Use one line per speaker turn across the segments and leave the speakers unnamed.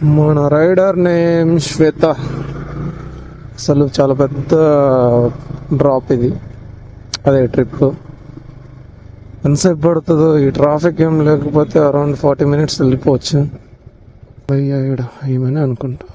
మన rider name శ్వేత. అసలు చాలా పెద్ద డ్రాప్ ఇది, అదే ట్రిప్. ఎంతసేపు పడుతుందో ఈ ట్రాఫిక్ ఏం లేకపోతే అరౌండ్ 40 minutes వెళ్ళిపోవచ్చు. అయ్యాడు ఏమని అనుకుంటా.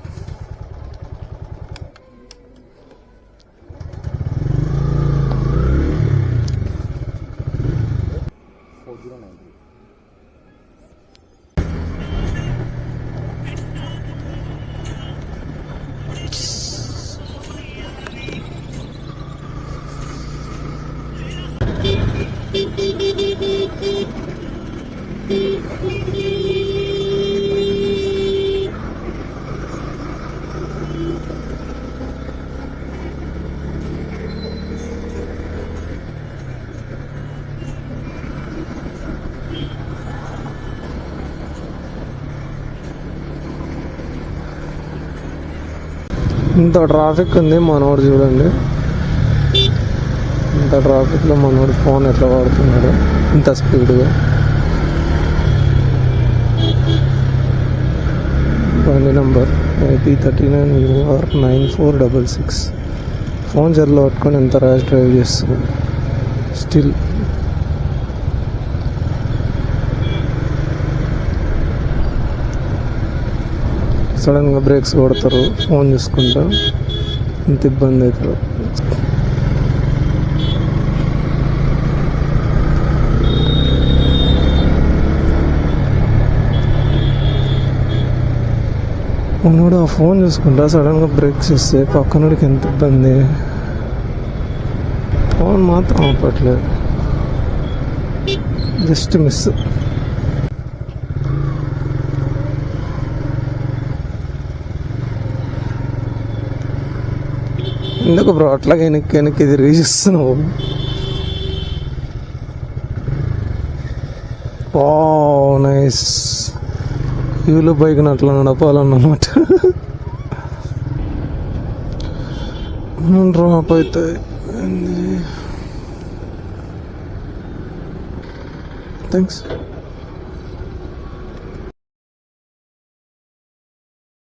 ఇంత ట్రాఫిక్ ఉంది, మనోడు చూడండి. ఇంత ట్రాఫిక్లో మనోడు ఫోన్ ఎట్లా వాడుతున్నాడు ఇంత స్పీడ్గా. బండి నెంబర్ AP39UR9466. ఫోన్ జర్లో పట్టుకొని ఎంత ర్యాష్ డ్రైవ్ చేస్తున్నాడు. స్టిల్ సడన్గా బ్రేక్స్ కొడతారు ఫోన్ చూసుకుంటా. ఇంత ఇబ్బంది అవుతుంది. మనోడు ఆ ఫోన్ చూసుకుంటా సడన్గా బ్రేక్స్ ఇస్తే పక్కనోడికి ఎంత ఇబ్బంది. ఫోన్ మాత్రం ఆపట్లేదు, జస్ట్ మిస్. ఎందుకు బ్రో అట్లాగే వెనక్కి ఇది రీజిస్తున్నావు? ఓ నైస్. వీళ్ళు బైక్ని అట్లా నడపాలన్నమాట. డ్రాప్ అవుతాయి. థ్యాంక్స్.